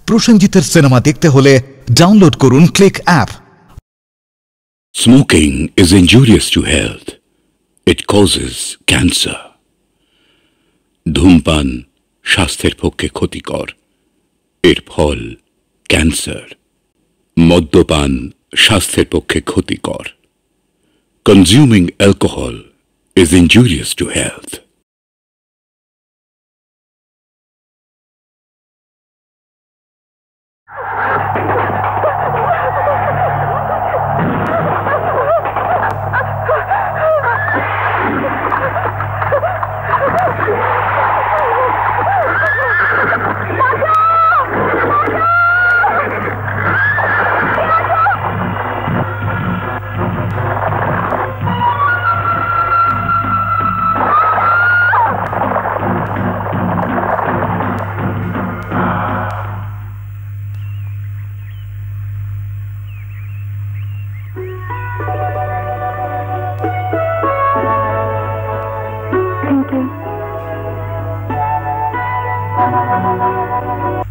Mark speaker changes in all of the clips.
Speaker 1: প্রসেনজিতের cinema দেখতে হলে download করুন click app.
Speaker 2: Smoking is injurious to health. It causes cancer. ধূমপান স্বাস্থ্যের পক্ষে ক্ষতিকর, এর ফল ক্যান্সার। মদ্যপান স্বাস্থ্যের পক্ষে ক্ষতিকর। Consuming alcohol is injurious to health.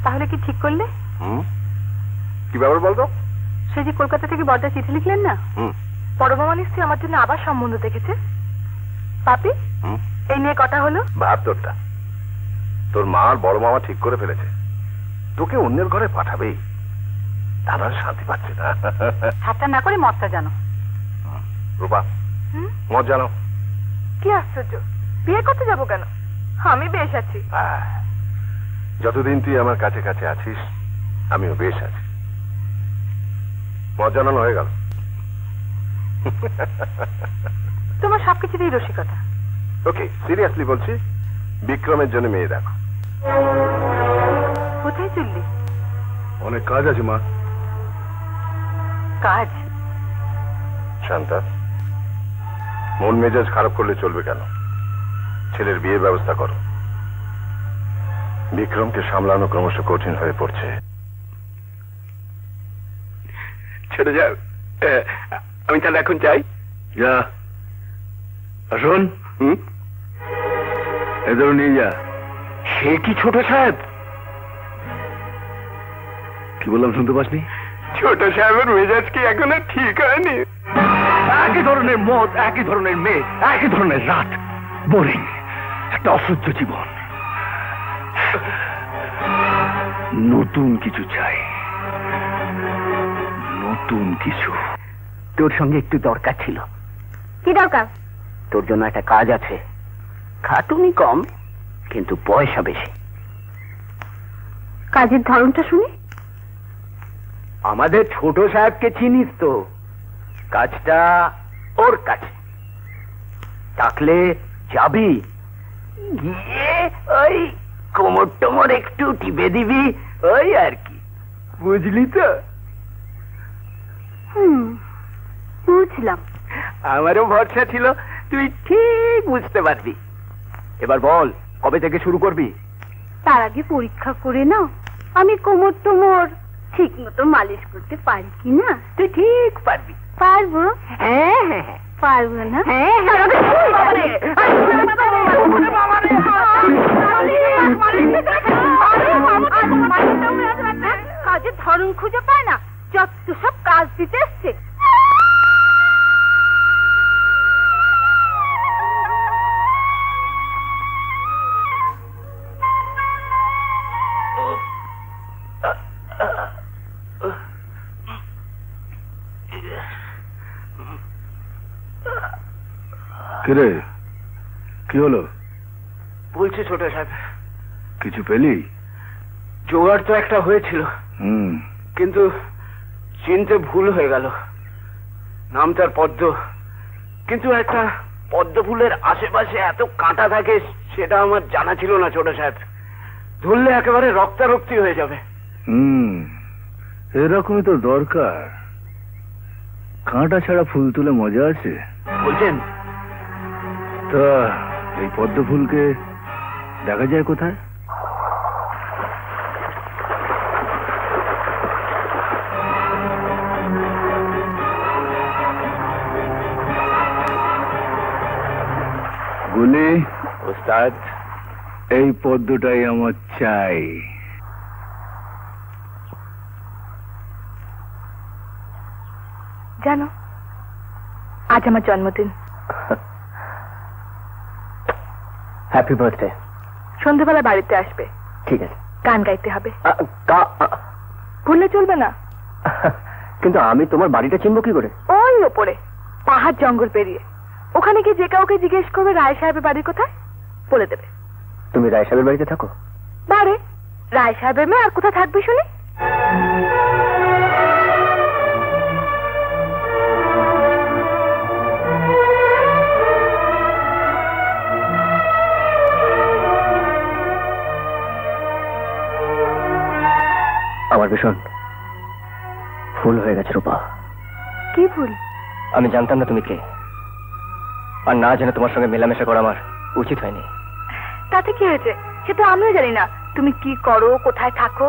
Speaker 3: তাহলে কি ঠিক করলে?
Speaker 4: কি ব্যাপার বলতো?
Speaker 3: সে যে কলকাতা থেকে বড়দা চিঠি লিখলেন না, বড় মামা নিশ্চয়ই আমার জন্য আবার সম্বন্ধ দেখেছে। পাপি, এই নিয়ে কথা হলো?
Speaker 4: ভাব তোরটা, তোর মা আর বড় মামা ঠিক করে ফেলেছে তোকে অন্যের ঘরে পাঠাবেই, তারা শান্তি পাচ্ছে না।
Speaker 3: ঠাট্টা না করে মদটা জানো।
Speaker 4: রূপা, মদ জানো?
Speaker 3: কি আশ্চর্য, বিয়ে করতে যাবো কেন? আমি বেশ আছি।
Speaker 4: যতদিন তুই আমার কাছে কাছে আছিস আমিও বেশ আছি। মদ জানানো হয়ে গেল।
Speaker 3: তোমার সবকিছুতেই রসিকতা।
Speaker 4: ওকে, সিরিয়াসলি বলছি, বিক্রমের জন্য মেয়ে দেখো।
Speaker 3: কোথায় চললি?
Speaker 4: অনেক কাজ আছে মা।
Speaker 3: কাজ?
Speaker 4: শান্তা, মন মেজাজ খারাপ করলে চলবে কেন? ছেলের বিয়ের ব্যবস্থা করো। বিক্রমকে সামলানো ক্রমশ কঠিন হয়ে পড়ছে।
Speaker 5: ছেড়ে যা, আমি তাহলে এখন চাই। যা, আসুন। এদের নিয়ে যা। সে কি ছোট সাহেব? কি বললাম শুনতে পাসনি? ছোট সাহেবের মেজাজ কি এখনো ঠিক হয়নি? একই ধরনের মদ, একই ধরনের মেয়ে, একই ধরনের রাত, বোরিং একটা অসহ্য জীবন। নতুন কিছু চাই, নতুন কিছু। তোর সঙ্গে একটু দরকার ছিল।
Speaker 3: কি দরকার?
Speaker 5: তোর জন্য একটা কাজ আছে, খাটুনি কম কিন্তু পয়সা বেশি।
Speaker 3: কাজের ধরনটা শুনি।
Speaker 5: আমাদের ছোট সাহেবকে চিনিস তো? কাজটা ওর কাছে, ডাকলে যাবি, গিয়ে ওই কোমর টোমর একটু টিপে দিবি, ওই আর কি, বুঝলি তো?
Speaker 3: বুঝলাম।
Speaker 5: আমারও ভরসা ছিল তুই ঠিক বুঝতে পারবি। এবার বল, কবে থেকে শুরু করবি?
Speaker 3: তার আগে পরীক্ষা করে নাও আমি কোমর টোমর ঠিক মতো মালিশ করতে পারি কিনা।
Speaker 5: তুই ঠিক পারবি।
Speaker 3: পারবো?
Speaker 5: হ্যাঁ হ্যাঁ হ্যাঁ
Speaker 3: পারবো না? কাজের ধরন খুঁজে পায় না, যত সব কাজ দিতে এসছে।
Speaker 4: কিরে, কি হলো?
Speaker 5: বলছি ছোট সাহেব,
Speaker 4: কিছু পেলি?
Speaker 5: জোগাড় তো একটা হয়েছিল, কিন্তু চিনতে ভুল হয়ে গেল। নাম তার পদ্ম, কিন্তু একটা পদ্ম ফুলের আশেপাশে এত কাঁটা থাকে সেটা আমার জানা ছিল না ছোট সাহেব। ধরলে একেবারে রক্তারক্তি হয়ে যাবে।
Speaker 4: এরকমই তো দরকার। কাঁটা ছাড়া ফুল তুলে মজা আছে
Speaker 5: বলছেন?
Speaker 4: তা এই পদ্ম ফুলকে দেখা যায় কোথায়? গুলি ওস্তাদ, এই পদ্মটাই আমার চাই।
Speaker 3: জানো আজ আমার জন্মদিন।
Speaker 5: Happy birthday.
Speaker 3: সন্ধ্যেবেলা বাড়িতে আসবে।
Speaker 5: ঠিক আছে।
Speaker 3: গান গাইতে হবে।
Speaker 5: ভুললে
Speaker 3: চলবে না।
Speaker 5: কিন্তু আমি তোমার বাড়িটা চিনবো কি করে?
Speaker 3: ওই ওপরে পাহাড় জঙ্গল পেরিয়ে। ওখানে গিয়ে যে কাউকে জিজ্ঞেস করবে রায় সাহেবের বাড়ি কোথায়, বলে দেবে।
Speaker 5: তুমি রায় সাহেবের বাড়িতে থাকো?
Speaker 3: বারে রায় সাহেবের মেয়ে আর কোথায় থাকবে শুনি?
Speaker 5: আমার ভীষণ ভুল হয়ে গেছে রূপা।
Speaker 3: কি ভুল?
Speaker 5: আমি জানতাম না তুমি কে, আর না জেনে তোমার সঙ্গে মেলামেশা করা আমার উচিত হয়নি।
Speaker 3: তাতে কি হয়েছে? সে তো আমিও জানি না তুমি কি করো, কোথায় থাকো।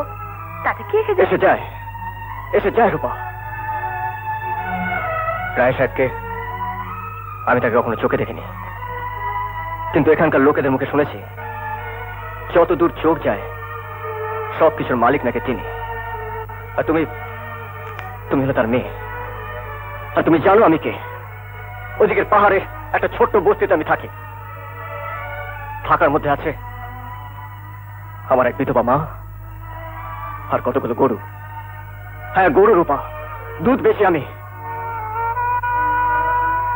Speaker 3: তাতে কি
Speaker 5: এসে যায়? এসে যায় রূপা। রায় সাহেবকে আমি তাকে কখনো চোখে দেখিনি, কিন্তু এখানকার লোকেদের মুখে শুনেছি যত দূর চোখ যায় সবকিছুর মালিক নাকি তিনি। আর তুমি হলো তার মেয়ে। আর তুমি জানো আমি কে? ওদিকের পাহাড়ে একটা ছোট্ট বস্তিতে আমি থাকি। থাকার মধ্যে আছে আমার এক বিধবা মা আর কতগুলো গরু। হ্যাঁ, গরু রূপা, দুধ বেশি আমি।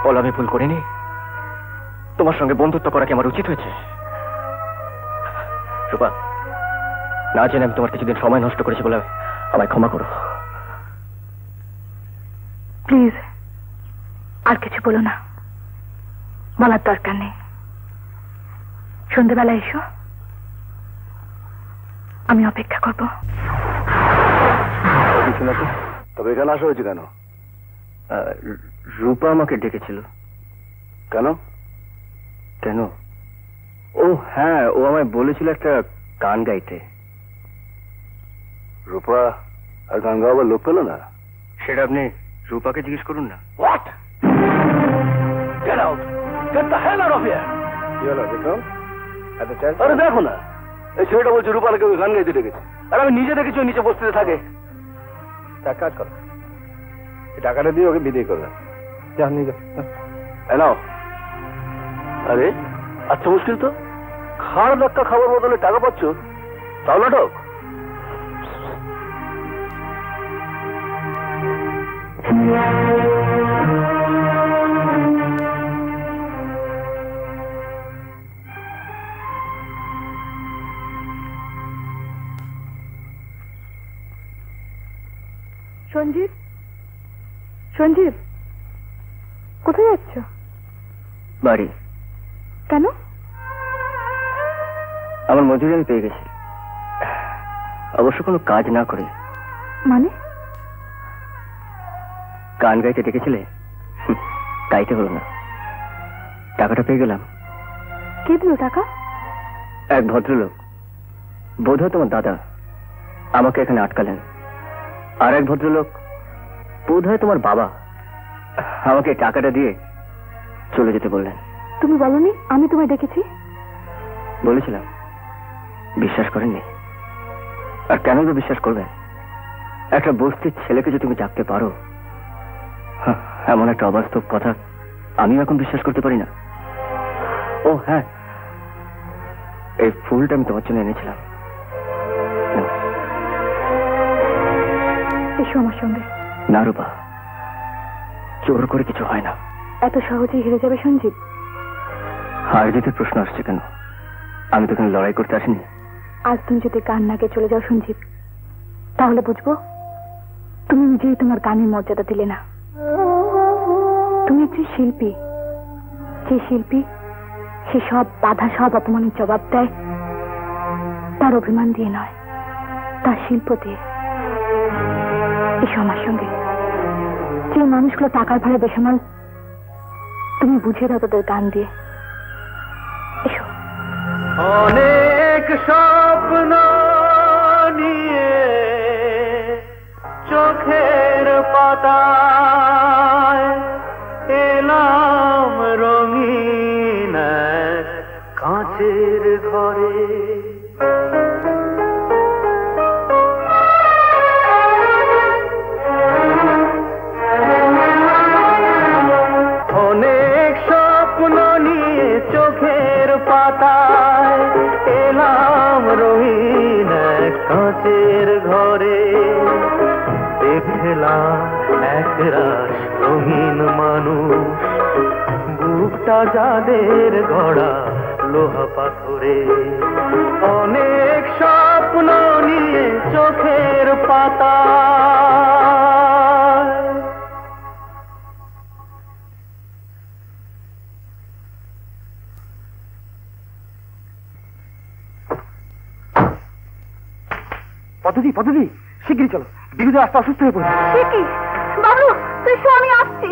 Speaker 5: বলো আমি ভুল করিনি? তোমার সঙ্গে বন্ধুত্ব করা কি আমার উচিত হয়েছে? রূপা, না জেনে আমি তোমার কিছুদিন সময় নষ্ট করেছি বলে আমায় ক্ষমা করো।
Speaker 3: প্লিজ আর কিছু বলো না, বলার দরকার নেই। সন্ধ্যেবেলা এসো, আমি অপেক্ষা করবো।
Speaker 4: তবে এখানে আসা হয়েছে কেন?
Speaker 5: রূপা আমাকে ডেকেছিল।
Speaker 4: কেন?
Speaker 5: কেন? ও হ্যাঁ, ও আমায় বলেছিল একটা গান গাইতে।
Speaker 4: রূপা আর গান গাওয়ার লোক পেল না?
Speaker 5: সেটা আপনি রূপাকে জিজ্ঞেস করুন না।
Speaker 4: What? Get out! Get the hell out of here! কি হলো বিক্রম? আরে দেখো না, এই ছেলেটা বলছে রূপালাকে ওই গান গাইতে ডেকেছে, আর আমি নিজে দেখেছি ওই নিচে বস্তিতে থাকে। এক কাজ করো, এই টাকাটা দিয়ে ওকে বিদায় করবে। নাও। আরে আচ্ছা, মুশকিল তো। খাওয়ার ধাক্কা খাবার বদলে টাকা পাচ্ছ, তাও নাটক।
Speaker 3: সঞ্জীব, সঞ্জীব, কোথায় যাচ্ছ?
Speaker 5: বাড়ি।
Speaker 3: কেন?
Speaker 5: আমার মজুরি আমি পেয়ে গেছি, অবশ্য কোনো কাজ না করে।
Speaker 3: মানে?
Speaker 5: গান গাইতে ডেকেছিলে, গাইতে হলো না, টাকাটা পেয়ে গেলাম।
Speaker 3: কে দিল টাকা?
Speaker 5: এক ভদ্রলোক, বোধহয় তোমার দাদা, আমাকে এখানে আটকালেন। আর এক ভদ্রলোক, বোধহয় তোমার বাবা, আমাকে টাকাটা দিয়ে চলে যেতে বললেন।
Speaker 3: তুমি বলনি আমি তোমায় ডেকেছি?
Speaker 5: বলেছিলাম, বিশ্বাস করেননি। আর কেন তো বিশ্বাস করবেন? একটা বস্তির ছেলেকে যদি তুমি ডাকতে পারো, এমন একটা অবাস্তব কথা আমিও এখন বিশ্বাস করতে পারি না। ও হ্যাঁ, এই ফুলটা আমি তোমার জন্য এনেছিলাম।
Speaker 3: এসো আমার সঙ্গে।
Speaker 5: না রূপা, জোর করে কিছু হয় না।
Speaker 3: এত সহজেই হেরে যাবে সঞ্জীব?
Speaker 5: হার জিতের প্রশ্ন আসছে কেন? আমি তো এখানে লড়াই করতে আসিনি।
Speaker 3: আজ তুমি যদি গান না গেয়ে চলে যাও সঞ্জীব, তাহলে বুঝবো তুমি নিজেই তোমার গানের মর্যাদা দিলে না। তুমি একজন শিল্পী, যে শিল্পী সে সব বাধা, সব অপমানের জবাব দেয় তার অভিমান দিয়ে নয়, তার শিল্প দিয়ে। এসো আমার সঙ্গে। যে মানুষগুলো টাকার ভাড়ে বেসামাল, তুমি বুঝিয়ে দাও তাদের গান দিয়ে। এসো।
Speaker 5: অনেক স্বপ্ন নিয়ে চোখের পাতায় এলাম রঙিন কাঁচের ঘরে।
Speaker 6: কাচের ঘরে দেখলাম একরাশ রঙিন মানুষ, বুকটা যাদের গড়া লোহা পাথরে, অনেক স্বপ্ন নিয়ে চোখের পাতা।
Speaker 4: পদ্ধতি পদ্ধতি শিগগিরই চলো, বিবিধ রাস্তা অসুস্থ হয়ে পড়ে।
Speaker 3: কি বাবু, তুই শো, আমি আসছি।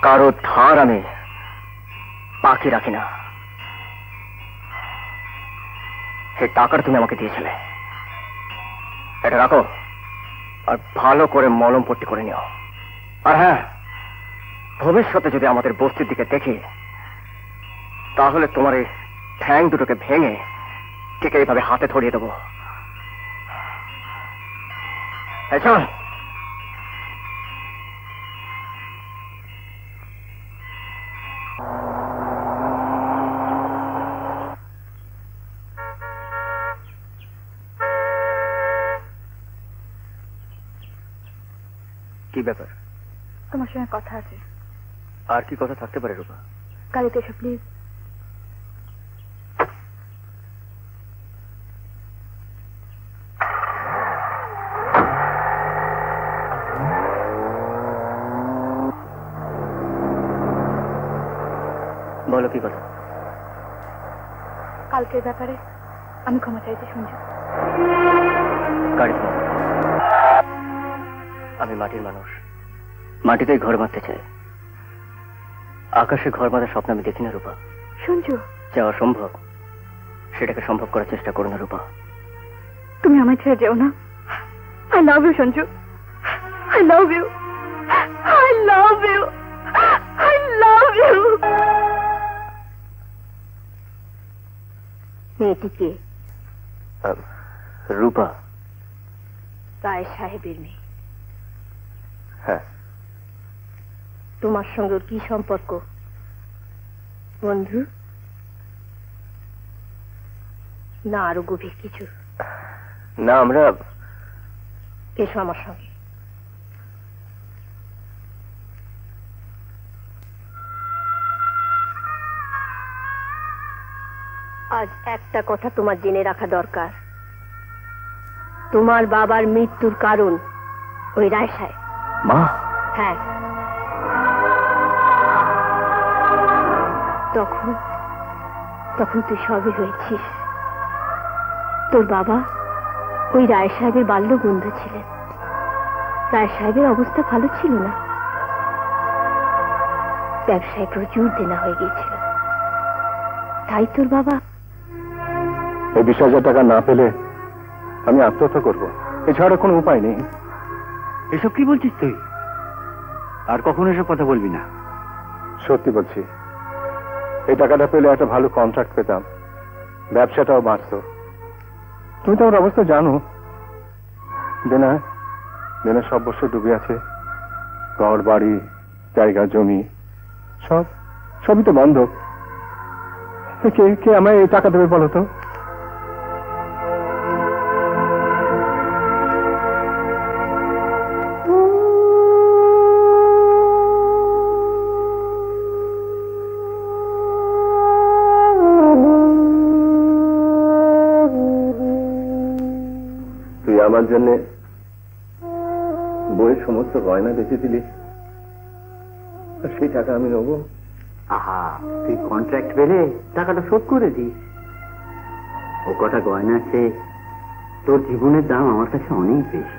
Speaker 5: কারো ধার আমি বাকি রাখি না। এই টাকাটা তুমি আমাকে দিয়েছিলে, এটা রাখো আর ভালো করে মলম পট্টি করে নিও। আর হ্যাঁ, ভবিষ্যতে যদি আমাদের বস্তির দিকে দেখি, তাহলে তোমার এই ঠ্যাং দুটোকে ভেঙে ঠিক এইভাবে হাতে ধরিয়ে দেবো। চল। কি ব্যাপার?
Speaker 3: তোমার সঙ্গে কথা আছে।
Speaker 5: আর কি কথা থাকতে পারে রূপা?
Speaker 3: গাড়িতে এসো প্লিজ।
Speaker 5: বলো কি কথা?
Speaker 3: কালকের ব্যাপারে আমি ক্ষমা চাইতে শুনছি।
Speaker 5: গাড়ি থামাও। আমি মাটির মানুষ, মাটিতেই ঘর বাঁধতে চাই। আকাশে ঘর বাঁধার স্বপ্ন আমি দেখি না রূপা।
Speaker 3: শুনছো?
Speaker 5: যা অসম্ভব সেটাকে সম্ভব করার চেষ্টা করো না রূপা।
Speaker 3: তুমি আমায় ছেড়ে যেও না। I love you Sanju, I love you, I love you, I love you. মেয়েটিকে
Speaker 5: রূপা
Speaker 3: রায় সাহেবের মেয়ে।
Speaker 5: হ্যাঁ।
Speaker 3: তোমার সঙ্গে কি সম্পর্ক? বন্ধু না আরো গভীর কিছু?
Speaker 5: না, আমরা
Speaker 3: এসো আমার সঙ্গে। আজ একটা কথা তোমার জেনে রাখা দরকার। তোমার বাবার মৃত্যুর কারণ ওই রায় সাহেব।
Speaker 5: মা?
Speaker 3: হ্যাঁ। তখন তুই সবই হয়েছিস। তোর বাবা ওই রায় সাহেবের বাল্য বন্ধু ছিলেন। রায় সাহেবের অবস্থা ভালো ছিল না, ব্যবসায় প্রচুর দেনা হয়ে গিয়েছিল। তাই তোর বাবা
Speaker 4: এই 20,000 টাকা না পেলে আমি আত্মহত্যা করবো, এছাড়া কোনো উপায় নেই।
Speaker 5: এসব কি বলছিস তুই? আর কখনো এসব কথা বলবি না।
Speaker 4: সত্যি বলছি, এই টাকাটা পেলে একটা ভালো কন্ট্রাক্ট পেতাম, ব্যবসাটাও বাঁচত। তুমি তো আমার অবস্থা জানো, দেনা সব বছর ডুবে আছে। ঘর বাড়ি জায়গা জমি সবই তো বন্ধক। কে আমায় এই টাকা দেবে বলো তো? আমার জন্য বইয়ের সমস্ত গয়না বেঁচে দিলি, সেই টাকা আমি নেবো?
Speaker 5: আহা, তুই কন্ট্রাক্ট পেলে টাকাটা শোধ করে দিস। ও কটা গয়না আছে, তোর জীবনের দাম আমার কাছে অনেক বেশি।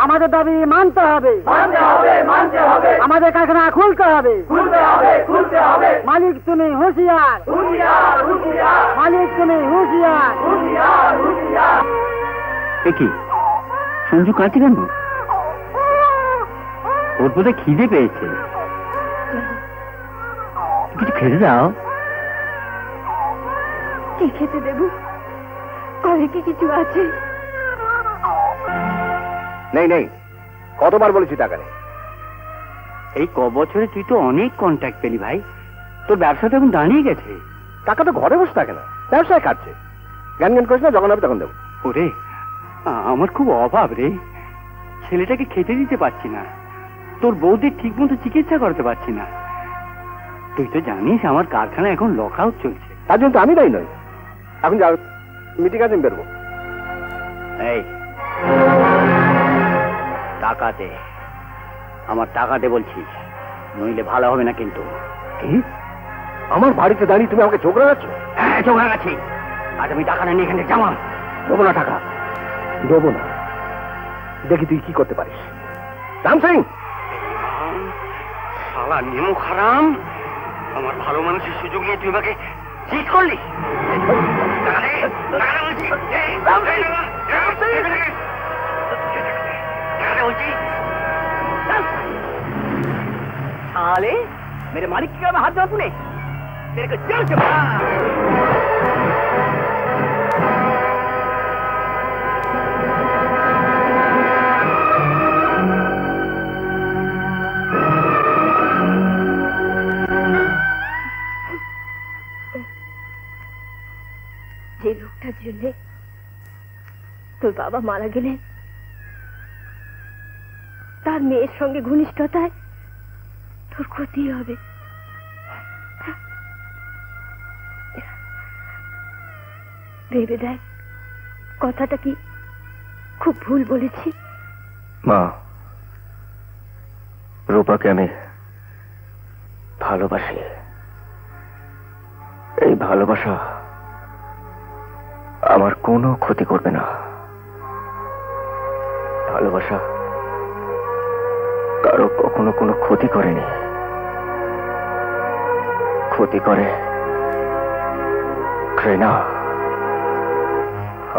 Speaker 7: আমাদের দাবি মানতে হবে, আমাদের কারখানা খুলতে হবে। মালিক তুমি হুঁশিয়ার, মালিক তুমি হুঁশিয়ার।
Speaker 5: কি সঞ্জু কাঁদছে কেন? ওর বোধহয় খিদে পেয়েছে, কিছু খেতে দাও।
Speaker 3: কি খেতে দেবো? ঘরে কি কিছু আছে?
Speaker 4: নেই নেই, কতবার বলেছি টাকা নেই।
Speaker 5: এই ক বছরে তুই তো অনেক কন্ট্যাক্ট পেলি ভাই, তোর ব্যবসা তো এখন দাঁড়িয়ে গেছে।
Speaker 4: টাকা তো ঘরে বসে থাকে না, ব্যবসায় খাচ্ছে। জ্ঞান জ্ঞান করিস না, যখন হবে তখন দেবো।
Speaker 5: ওরে, আমার খুব অভাব রে, ছেলেটাকে খেতে দিতে পারছি না, তোর বউদের ঠিক মতো চিকিৎসা করতে পারছি না। তুই তো জানিস আমার কারখানা এখন লক আউট চলছে।
Speaker 4: তার জন্য তো আমি দায়ী নই। এখন যাও, মিটিং আছে, বেরবো।
Speaker 5: এই টাকা দে, আমার টাকা দে বলছি, নইলে ভালো হবে না কিন্তু।
Speaker 4: কি? আমার বাড়িতে দাঁড়িয়ে তুমি আমাকে ঝগড়া যাচ্ছ?
Speaker 5: হ্যাঁ, ঝগড়া গেছি। আজ আমি টাকা নিয়ে এখানে জামা
Speaker 4: দেবো না, টাকা দেবো না। দেখি তুই কি করতে পারিস। রাম সিং,
Speaker 5: শালা নেমু খারাম, আমার ভালো মানুষের সুযোগ নিয়ে তুই আমাকে চিট করলি। साले मेरे मालिक की हाथ जोड़ा तूने, तेरे को चल चुका।
Speaker 3: যে লোকটার জন্য তোর বাবা মারা গেলেন, তার মেয়ের সঙ্গে ঘনিষ্ঠতায় তোর ক্ষতি হবে। ভেবে দেখ, কথাটা কি খুব ভুল বলেছি?
Speaker 4: মা, রূপাকে আমি ভালোবাসি। এই ভালোবাসা আমার কোনো ক্ষতি করবে না। ভালোবাসা কারো কখনো কোনো ক্ষতি করেনি। ক্ষতি করে ঘৃণা।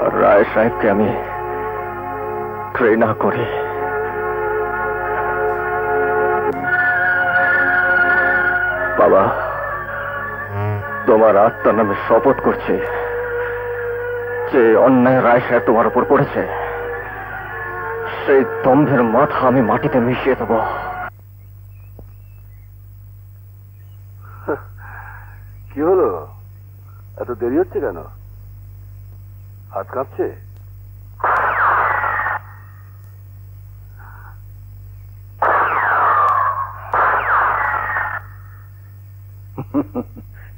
Speaker 4: আর রায় সাহেবকে আমি ঘৃণা করি। বাবা, তোমার আত্মার নামে শপথ করছে, যে অন্যায় রায় সাহেব তোমার উপর পড়েছে, সেই দম্ভের মাথা আমি মাটিতে মিশিয়ে দেব। কি হলো, এত দেরি হচ্ছে কেন? হাত কাঁপছে?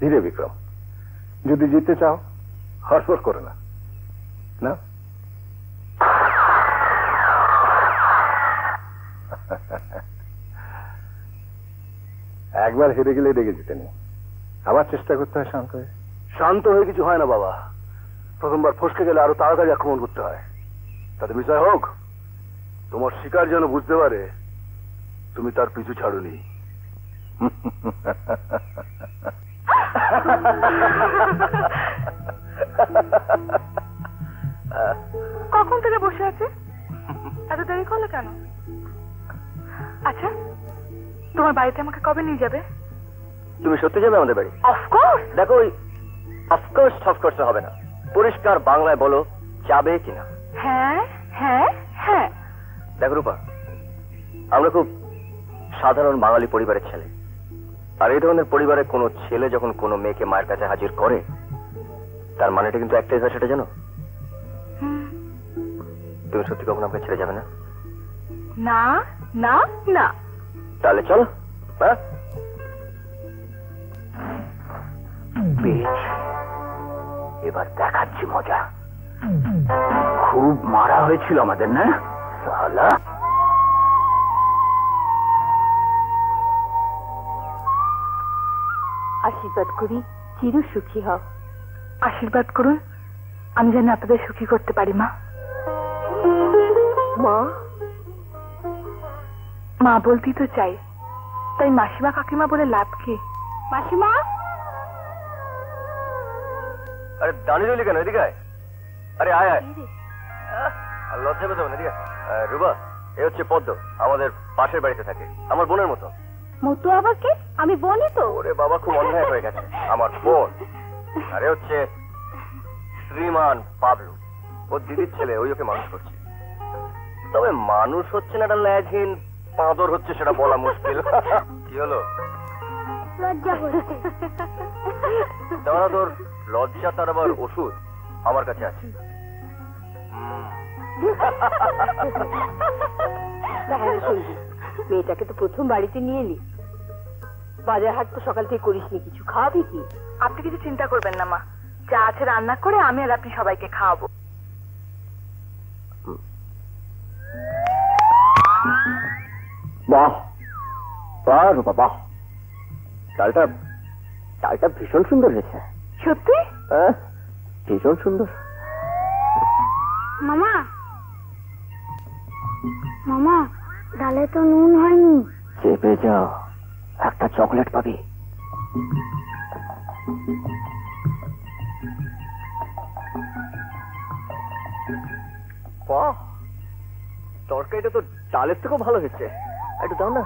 Speaker 4: ধীরে বিক্রম, যদি জিততে চাও হড়ফড় করে না। না, একবার হেরে গেলে রেগে যেতে নেই, আবার চেষ্টা করতে হয় শান্ত হয়ে। শান্ত হয়ে কিছু হয় না বাবা, প্রথমবার ফসকে গেলে আরো তাড়াতাড়ি আক্রমণ করতে হয়। তাতে বিষয় হোক, তোমার শিকার যেন বুঝতে পারে তুমি তার পিছু ছাড়োনি।
Speaker 3: কখন থেকে বসে আছে? এত দেরি করলে কেন? আচ্ছা, তোমার বাড়িতে আমাকে কবে নিয়ে যাবে?
Speaker 4: তুমি সত্যি যাবে আমাদের বাড়ি?
Speaker 3: অফকোর্স।
Speaker 4: দেখো, ওই অফকোর্স হবে না, পরিষ্কার বাংলায় বলো যাবে কিনা।
Speaker 3: হ্যাঁ হ্যাঁ হ্যাঁ।
Speaker 4: দেখো রূপা, আমরা খুব সাধারণ বাঙালি পরিবারের ছেলে, আর এই ধরনের পরিবারে কোনো ছেলে যখন কোনো মেয়েকে মায়ের কাছে হাজির করে, তার মানেটা কিন্তু একটাই হয়, সেটা জানো? তুমি সত্যি কখন আমাকে ছেড়ে যাবে না?
Speaker 3: না না না।
Speaker 4: তাহলে চলো। হ্যাঁ,
Speaker 5: পেয়েছি। এবার দেখাচ্ছি মজা। খুব মারা হয়েছিল আমাদের, না সালা?
Speaker 3: আশীর্বাদ করি চির সুখী হও। আশীর্বাদ করুন আমি যেন আপনাদের সুখী করতে পারি। মা, মা, মা বলতেই তো চাই, তাই মাসিমা কাকিমা বলে লাভ কি? মাসিমা,
Speaker 4: আরে দাঁড়িয়ে রইলি কেন? এদিকে আয়। আরে আয় আয়, আর লজ্জা পেতে হবে না। এদিকে রুবা, এ হচ্ছে পদ্ম, আমাদের পাশের বাড়িতে থাকে, আমার বোনের মতো।
Speaker 3: মতো আবার কে? আমি বোনই তো।
Speaker 4: ওরে বাবা, খুব অন্যায় হয়ে গেছে, আমার বোন। আরে হচ্ছে শ্রীমান পাবলু, ওর দিদির ছেলে, ওই ওকে মানুষ করছে। তবে মানুষ হচ্ছে না একটা ল্যাজহীন পাঁদর হচ্ছে, সেটা বলা মুশকিল। কি হলো?
Speaker 3: লজ্জা করছে।
Speaker 4: দাঁড়া, তোর লজ্জা তার আবার ওষুধ আমার কাছে আছে।
Speaker 3: মেয়েটাকে তো প্রথম বাড়িতে নিয়ে এলি, বাজার হাট তো সকাল থেকে করিসনি, কিছু খাওয়াবি কি? আপনি কিছু চিন্তা করবেন না মা, যা আছে রান্না করে আমি আর আপনি সবাইকে খাওয়াবো।
Speaker 5: বাহ বাহ রূপা, বাহ, ডালটা ডালটা ভীষণ সুন্দর হয়েছে।
Speaker 3: সত্যি?
Speaker 5: হ্যাঁ, ভীষণ সুন্দর।
Speaker 3: মামা, মামা, ডালে তো নুন হয়নি।
Speaker 5: চেপে যাও, একটা চকলেট পাবি। বাহ, তরকারিটা তো ডালের থেকেও ভালো হয়েছে, একটু দাও না।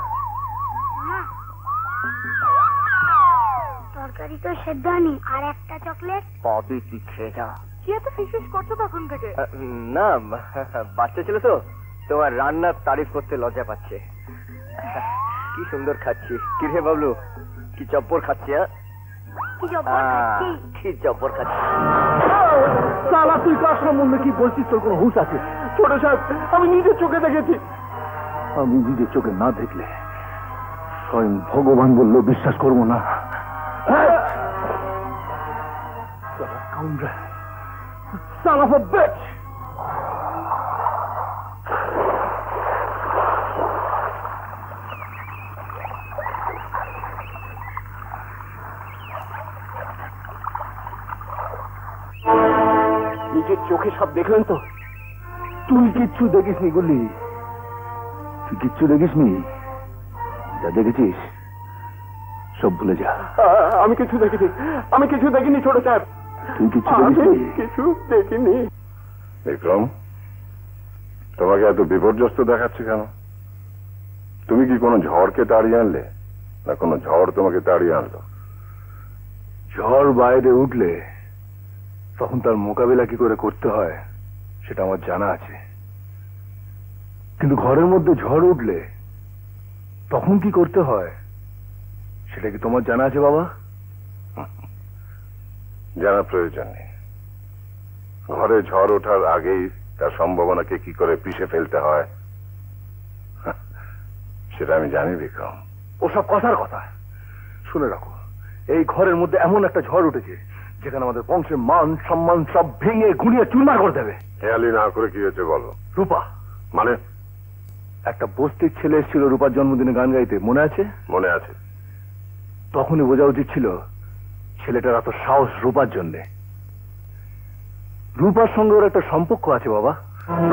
Speaker 3: তরকারি তো সেদ্ধ হয়নি, আর একটা চকলেট
Speaker 5: পাবি, তুই খেয়ে যা।
Speaker 3: কি এত ফিসফিস করছো তখন থেকে?
Speaker 5: না, বাচ্চা ছিল তো, তোমার রান্নার তারিফ করতে লজ্জা পাচ্ছে। কি সুন্দর খাচ্ছি। কি রে বাবলু, কি জব্বর খাচ্ছি? কি জব্বর খাচ্ছি।
Speaker 4: সালা, তুই কার সম্বন্ধে কি বলছিস? তোর কোনো হুঁশ আছে? ছোট সাহেব, আমি নিজের চোখে দেখেছি। আমি নিজের চোখে না দেখলে স্বয়ং ভগবান বললো বিশ্বাস করবো না। Son of a bitch!
Speaker 5: নিজের চোখে সব দেখলেন তো?
Speaker 4: তুই কিচ্ছু দেখিসনি বললি? তুই কিচ্ছু দেখিসনি? যা দেখেছিস সব ভুলে যা।
Speaker 5: আমি কিছু দেখিনি, আমি কিছু দেখিনি ছোট সাহেব।
Speaker 4: তুই কিচ্ছু দেখিসনি?
Speaker 5: কিছু দেখিনি।
Speaker 8: বিক্রম, তোমাকে এত বিপর্যস্ত দেখাচ্ছে কেন? তুমি কি কোনো ঝড়কে তাড়িয়ে আনলে, না কোনো ঝড় তোমাকে তাড়িয়ে আনলো?
Speaker 4: ঝড় বাইরে উঠলে তখন তার মোকাবিলা কি করে করতে হয় সেটা আমার জানা আছে, কিন্তু ঘরের মধ্যে ঝড় উঠলে তখন কি করতে হয় সেটা কি তোমার জানা আছে বাবা?
Speaker 8: জানার প্রয়োজন নেই। ঘরে ঝড় ওঠার আগেই তার সম্ভাবনাকে কি করে পিষে ফেলতে হয় সেটা আমি জানি বিক্রম।
Speaker 4: ওসব কথার কথা শুনে রাখো, এই ঘরের মধ্যে এমন একটা ঝড় উঠেছে যেখানে আমাদের বংশের মান সম্মান সব ভেঙে গুঁড়িয়ে চুরমার করে দেবে।
Speaker 8: হেয়ালি না করে কি হয়েছে বলো।
Speaker 4: রূপা
Speaker 8: মানে?
Speaker 4: একটা বস্তির ছেলে এসেছিল রূপার জন্মদিনে গান গাইতে, মনে আছে?
Speaker 8: মনে আছে।
Speaker 4: তখনই বোঝা উচিত ছিল ছেলেটার এত সাহস রূপার জন্যে। রূপার সঙ্গে ওর একটা সম্পর্ক আছে বাবা।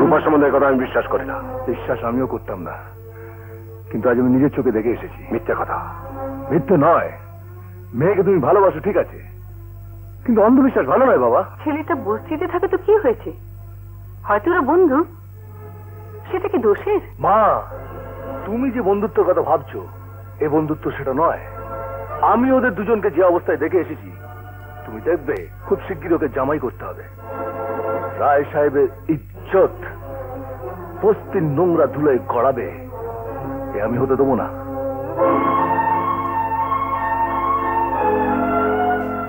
Speaker 8: রূপার সম্বন্ধে কথা আমি বিশ্বাস করি না।
Speaker 4: বিশ্বাস আমিও করতাম না, কিন্তু আজ আমি নিজের চোখে দেখে এসেছি।
Speaker 8: মিথ্যে কথা।
Speaker 4: মিথ্যে নয়, মেয়েকে তুমি ভালোবাসো ঠিক আছে, কিন্তু অন্ধবিশ্বাস ভালো নয় বাবা।
Speaker 3: ছেলেটা বস্তিতে থাকে তো কি হয়েছে, হয়তো ওরা বন্ধু, সেটা কি দোষের?
Speaker 4: মা, তুমি যে বন্ধুত্বের কথা ভাবছো এ বন্ধুত্ব সেটা নয়। আমি ওদের দুজনকে যে অবস্থায় দেখে এসেছি, তুমি দেখবে খুব শিগগির ওকে জামাই করতে হবে। রায় সাহেবের ইজ্জত বস্তির নোংরা ধুলোয় গড়াবে, এ আমি হতে দেবো না।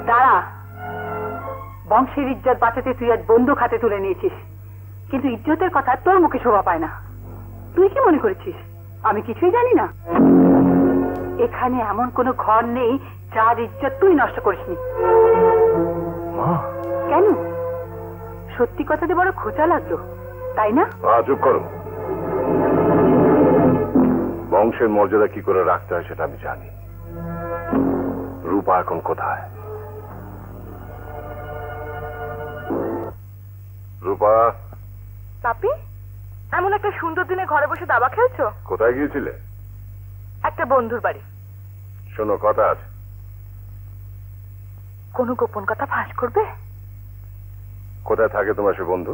Speaker 3: দাঁড়া, বংশের ইজ্জত বাঁচাতে তুই আজ বন্দুক হাতে তুলে নিয়েছিস, কিন্তু ইজ্জতের কথা তোর মুখে শোভা পায় না। তুই কি মনে করেছিস আমি কিছুই জানি না? এখানে এমন কোনো ঘর নেই যার ইজ্জত তুই নষ্ট করিসনি।
Speaker 4: মা,
Speaker 3: কেন? সত্যি কথাতে বড় খোঁচা লাগলো, তাই না?
Speaker 8: চুপ করো। বংশের মর্যাদা কি করে রাখতে হয় সেটা আমি জানি। রূপা এখন কোথায়? রূপা,
Speaker 3: পাপি, এমন একটা সুন্দর দিনে ঘরে বসে দাবা খেলছো?
Speaker 8: কোথায় গিয়েছিলে?
Speaker 3: একটা বন্ধুর বাড়ি।
Speaker 8: শোনো, কথা আছে।
Speaker 3: কোনো গোপন কথা ফাঁস করবে?
Speaker 8: কোথায় থাকে তোমার সে বন্ধু?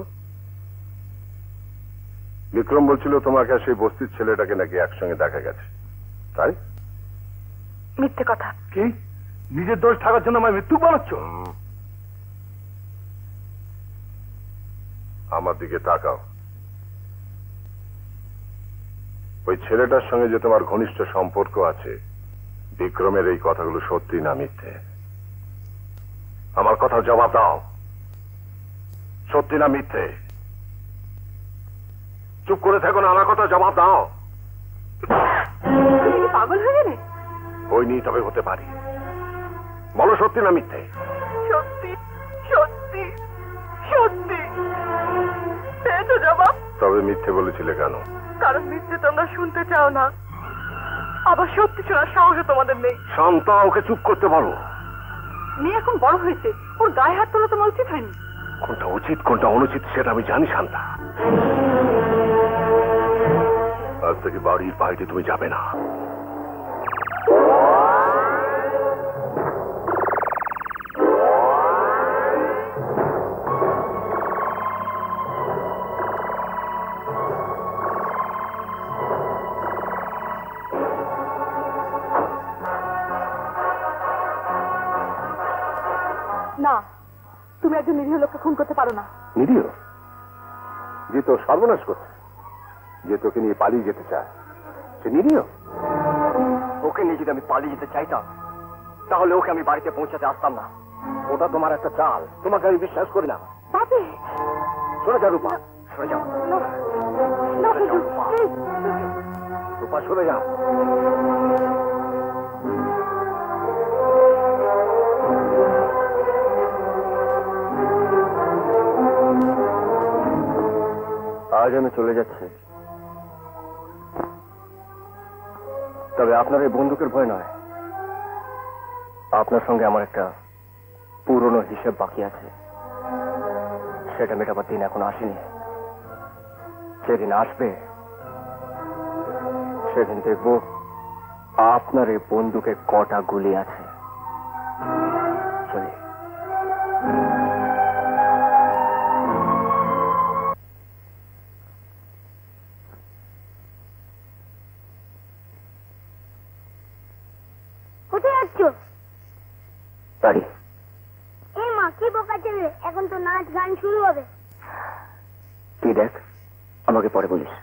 Speaker 8: বিক্রম বলছিল তোমাকে আর সেই বস্তির ছেলেটাকে নাকি একসঙ্গে দেখা গেছে, তাই?
Speaker 3: মিথ্যে কথা।
Speaker 4: কি? নিজের দোষ থাকার জন্য আমায় মৃত্যু বানাচ্ছ?
Speaker 8: আমার দিকে তাকাও। ওই ছেলেটার সঙ্গে যে তোমার ঘনিষ্ঠ সম্পর্ক আছে, বিক্রমের এই কথাগুলো সত্যি না মিথ্যে? আমার কথা জবাব দাও, সত্যি না মিথ্যে? চুপ করে থাকো না, আমার কথা জবাব দাও।
Speaker 3: পাগল হয়ে গেলে?
Speaker 8: হইনি, তবে হতে পারি। বলো সত্যি না মিথ্যে?
Speaker 3: সত্যি, সত্যি, সত্যি। পেয়েছো জবাব?
Speaker 8: তবে মিথ্যে বলেছিলে কেন?
Speaker 3: কারণ মিথ্যে তোমরা শুনতে চাও না, আবার সত্যি শোনার সাহসও তোমাদের নেই।
Speaker 8: শান্তা, ওকে চুপ করতে বলো।
Speaker 3: মেয়ে এখন বড় হয়েছে, ওর গায়ে হাত তোলা তোমার উচিত হয়নি।
Speaker 8: কোনটা উচিত কোনটা অনুচিত সেটা আমি জানি শান্তা। আজ থেকে বাড়ির বাইরে তুমি যাবে না।
Speaker 3: না, তুমি একজন নিরীহ লোককে খুন করতে পারো না।
Speaker 8: নিরীহ? যে তোর সর্বনাশ করছে, যে তোকে নিয়ে পালিয়ে যেতে চায়, সে নিরীহ?
Speaker 5: ওকে নিয়ে যদি আমি পালিয়ে যেতে চাইতাম তাহলে ওকে আমি বাড়িতে পৌঁছাতে আসতাম না।
Speaker 8: ওটা তোমার একটা চাল, তোমাকে আমি বিশ্বাস করি না।
Speaker 3: পাপি,
Speaker 8: সরে যা রূপা, সরে যাও। রূপা, সরে যাও।
Speaker 5: আজ আমি চলে যাচ্ছি, তবে আপনার এই বন্দুকের ভয় নয়। আপনার সঙ্গে আমার একটা পুরনো হিসেব বাকি আছে, সেটা মেটাবার দিন এখন আসেনি। সেদিন আসবে, সেদিন দেখব আপনার এই বন্দুকে কটা গুলি আছে। চলি।
Speaker 9: কোথায় যাচ্ছ?
Speaker 5: বাড়ি।
Speaker 9: এই মা, কি বোকা ছেলে, এখন তো নাচ গান শুরু হবে।
Speaker 5: তুই দেখ, আমাকে পরে বলিস।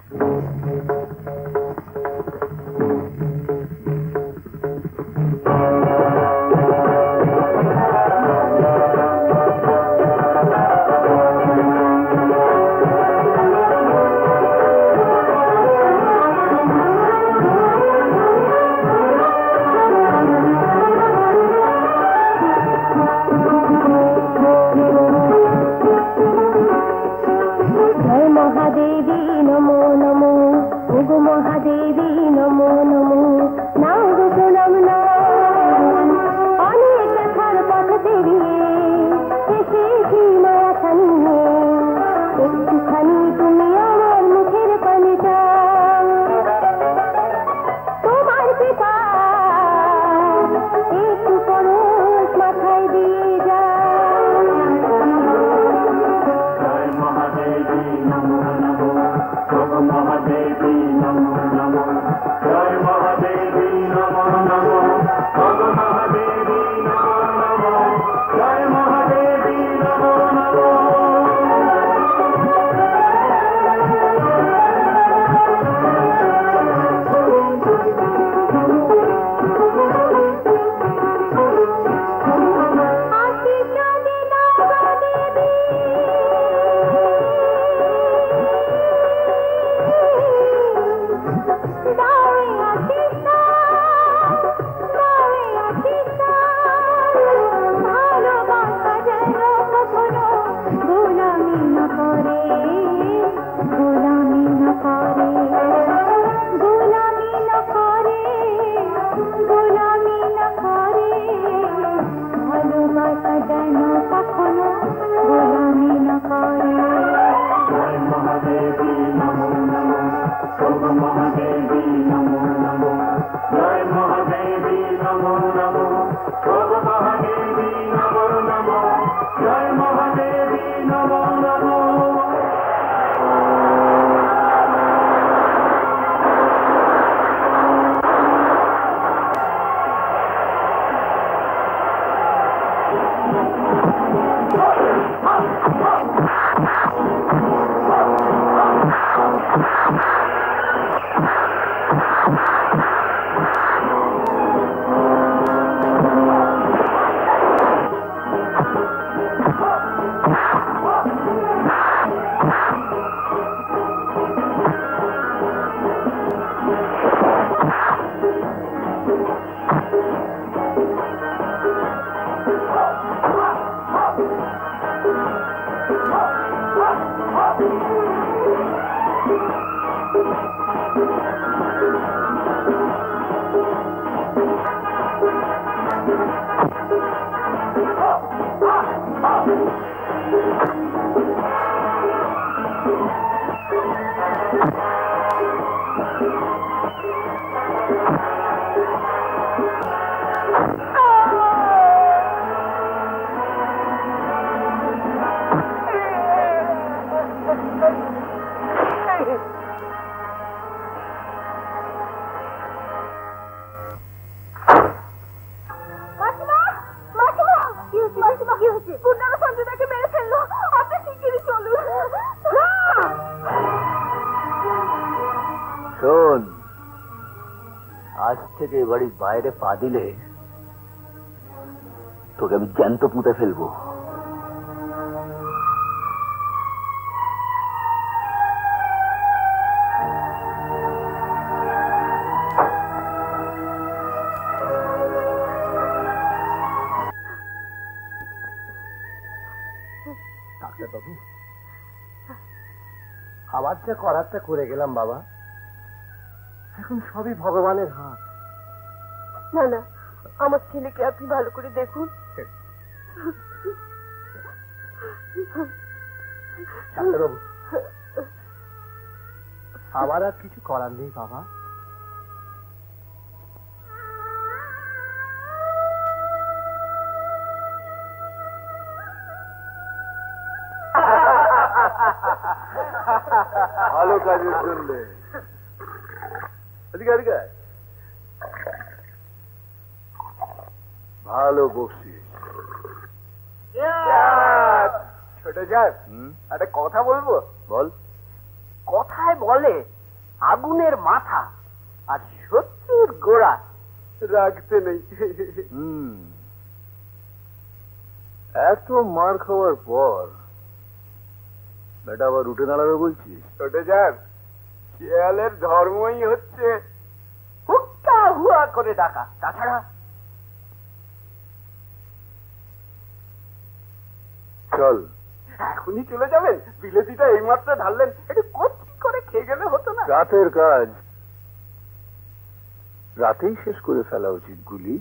Speaker 3: যেন কখনো গোলামি না করে।
Speaker 6: জয় মহাদেবী নমো নমো, ওগো মহাদেবী নমো নমো, জয় মহাদেবী নমো নমো, ওগো মহাদেবী নমো নমো, জয় মহাদেবী নমো নমো।
Speaker 4: শোন, আজ থেকে বাড়ির বাইরে পা দিলে তোকে আমি জ্যান্ত পুঁতে ফেলবো।
Speaker 5: ডাক্তারবাবু, আমার যা করারটা করে গেলাম বাবা, এখন সবই ভগবানের হাত।
Speaker 3: না না, আমার ছেলেকে আপনি ভালো করে দেখুন।
Speaker 5: ডাক্তারবাবু, আমার আর কিছু করার নেই বাবা।
Speaker 4: ভালো কাজের জন্য ভালো বকশিস।
Speaker 5: ছোট যাক, একটা কথা বলবো।
Speaker 4: বল।
Speaker 5: কথায় বলে আগুনের মাথা আর শত্রুর গোড়া রাখতে নেই।
Speaker 4: এত মার খাওয়ার পর বেটা আবার উঠে দাঁড়াবে বলছিস?
Speaker 5: ছোট যাক, শিয়ালের ধর্মই হচ্ছে হুক্কা হুয়া করে ডাকা। তাছাড়া
Speaker 4: চল।
Speaker 5: এখনই চলে যাবেন? বিলেতিটা এইমাত্র ঢাললেন, একটু কচি করে খেয়ে গেলে হতো না?
Speaker 4: রাতের কাজ রাতেই শেষ করে ফেলা উচিত গুলি।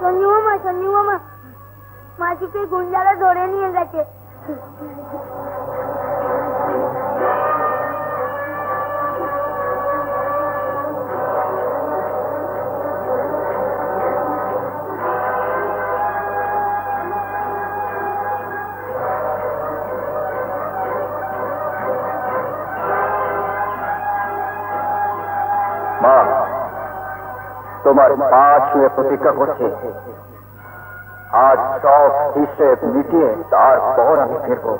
Speaker 9: সঞ্জু মামা মাসিকে গুন্ডারা ধরে নিয়ে গেছে।
Speaker 5: মা, তোমার পা ছুঁয়ে প্রতিজ্ঞা করছি, আজ সব হিসেব মিটিয়ে তারপর আমি ফিরবো।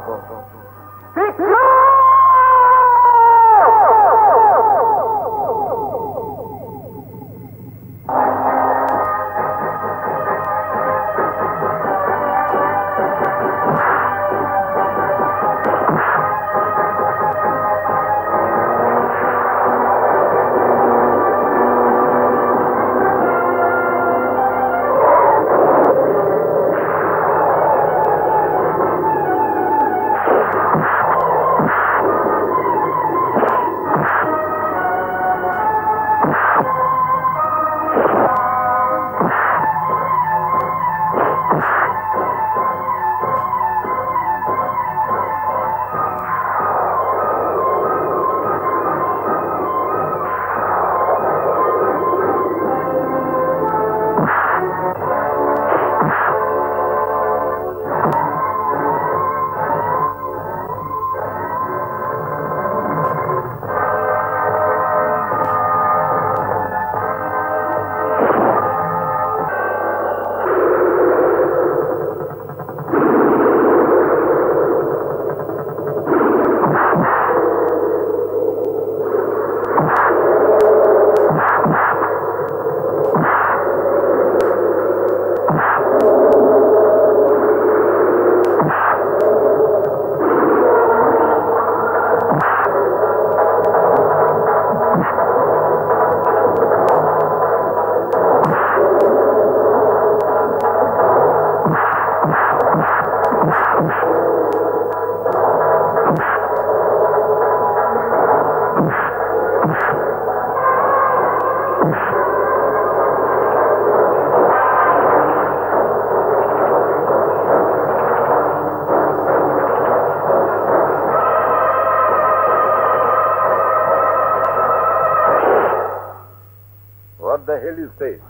Speaker 8: What the hell is this?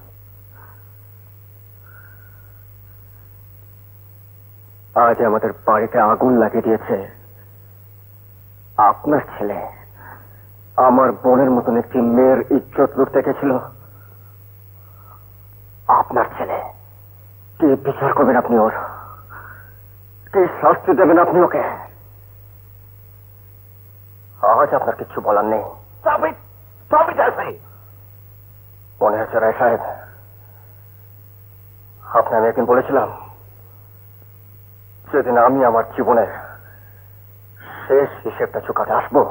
Speaker 5: আজ আমাদের বাড়িতে আগুন লাগিয়ে দিয়েছে আপনার ছেলে। আমার বোনের মতন একটি মেয়ের ইজ্জত লুটতে গেছিল আপনার ছেলে। কি বিচার করবেন আপনি ওর? কি শাস্তি দেবেন আপনি ওকে? আজ আপনার কিছু বলার নেই। মনে হচ্ছে রায় সাহেব, আপনি আমি একদিন বলেছিলাম যেদিন আমি আমার জীবনের শেষ হিসেবটা চুকাতে আসবো,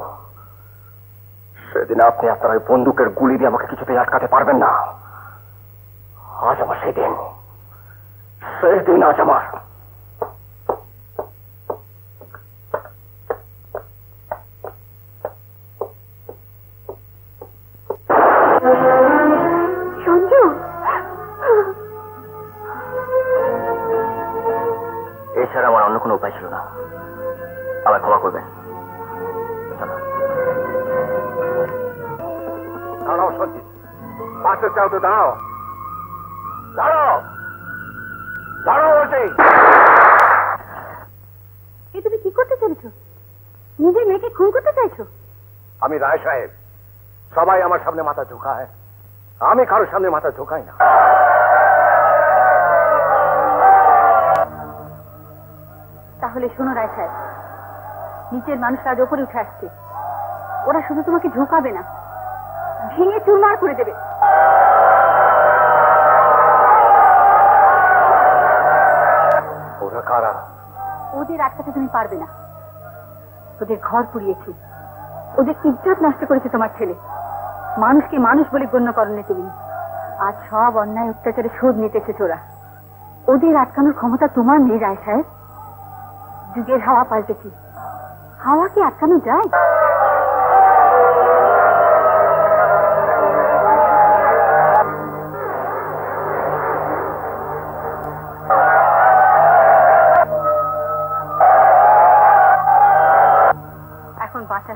Speaker 5: সেদিন আপনি আপনার ওই বন্দুকের গুলি দিয়ে আমাকে কিছুতেই আটকাতে পারবেন না। আজ আমার সেই দিন, আজ আমার।
Speaker 3: সঞ্জু,
Speaker 5: এছাড়া আমার অন্য কোনো উপায় ছিল না। আবার ক্ষমা করবেন।
Speaker 8: দাঁড়াও সঞ্জিত, পাশে চাও তো দাঁড়াও। দাঁড়াও দাঁড়াও বলছি।
Speaker 3: এ তুমি কি করতে চলেছো? নিজের মেয়েকে খুন করতে চাইছো?
Speaker 8: আমি রায় সাহেব, সবাই আমার সামনে মাথা ঝোঁকায়, আমি কারোর সামনে মাথা ঝোঁকাই না।
Speaker 3: তাহলে শোনো রায় সাহেব, নিচের মানুষ আজ ওপরে উঠে আসছে। ওরা শুধু তোমাকে ঝোঁকাবে না, ভেঙে চুরমার করে দেবে।
Speaker 8: ওরা কারা?
Speaker 3: ওদের আটকাতে তুমি পারবে না। ওদের ঘর পুড়িয়েছে, ওদের ইজ্জত নষ্ট করেছে তোমার ছেলে। মানুষকে মানুষ বলে গণ্য করনি তুমি। আজ সব অন্যায় অত্যাচারে শোধ নিতেছে ওরা। ওদের আটকানোর ক্ষমতা তোমার নেই রায় সাহেব। যুগের হাওয়া পাল্টেছে, হাওয়া কি আটকানো যায়?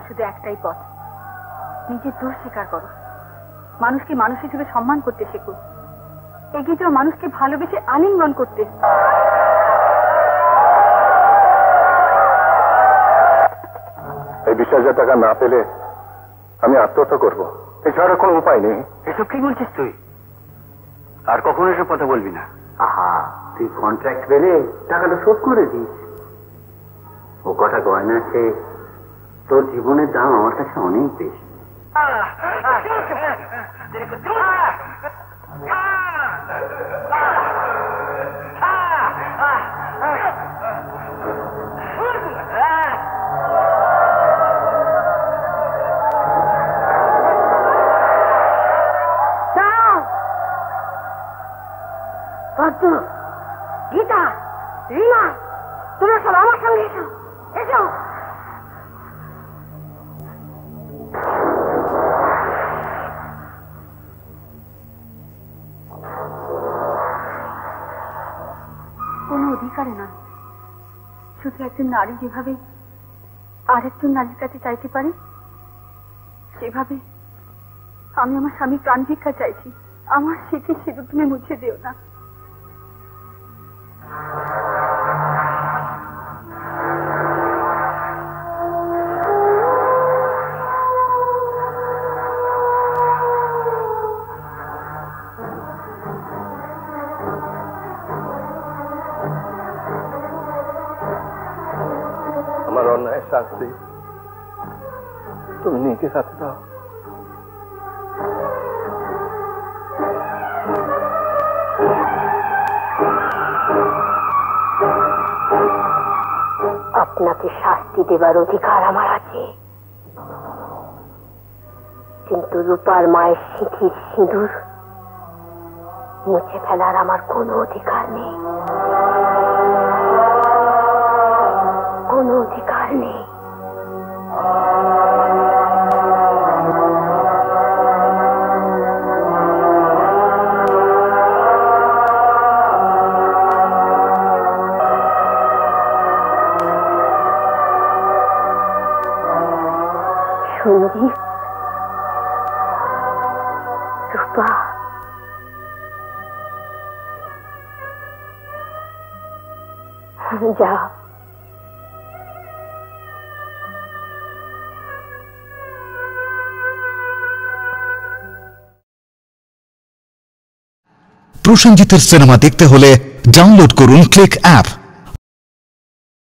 Speaker 3: শুধু একটাই পথ, নিজের দোষ স্বীকার করো, মানুষকে মানুষ হিসেবে সম্মান করতে শেখো, এগিয়ে যাও মানুষকে ভালোবেসে আলিঙ্গন করতে।
Speaker 8: এই 20,000 টাকা না পেলে আমি আত্মহত্যা করব, এছাড়া কোনো উপায় নেই।
Speaker 5: এসব কি বলছিস তুই? আর কখনো এসব কথা বলবি না। আহা, তুই কন্ট্রাক্ট পেলে টাকাটা শোধ করে দিস। ও কটা গয়না আছে, তোর জীবনের দাম আমার কাছে অনেক বেশি।
Speaker 9: গীতা, রিমা, তোমরা সব আমার সঙ্গে এসো, এসো।
Speaker 3: কোনো অধিকারে নয়, শুধু একজন নারী যেভাবে আরেকজন নারীর কাছে চাইতে পারে, সেভাবে আমি আমার স্বামীর প্রাণ ভিক্ষা চাইছি। আমার স্মৃতি সিঁদুর তুমি মুছে দিও না।
Speaker 8: আমার অন্যায়ের শাস্তি তুমি নিজে সাথে দাও।
Speaker 9: আপনাকে শাস্তি দেবার অধিকার আমার আছে, কিন্তু রূপার মায়ের সিঁথির সিঁদুর মুছে ফেলার আমার কোনো অধিকার নেই, কোনো অধিকার নেই। সঞ্জীব, রূপা, যাও।
Speaker 1: প্রসেনজিতের সিনেমা দেখতে হলে ডাউনলোড করুন ক্লিক অ্যাপ।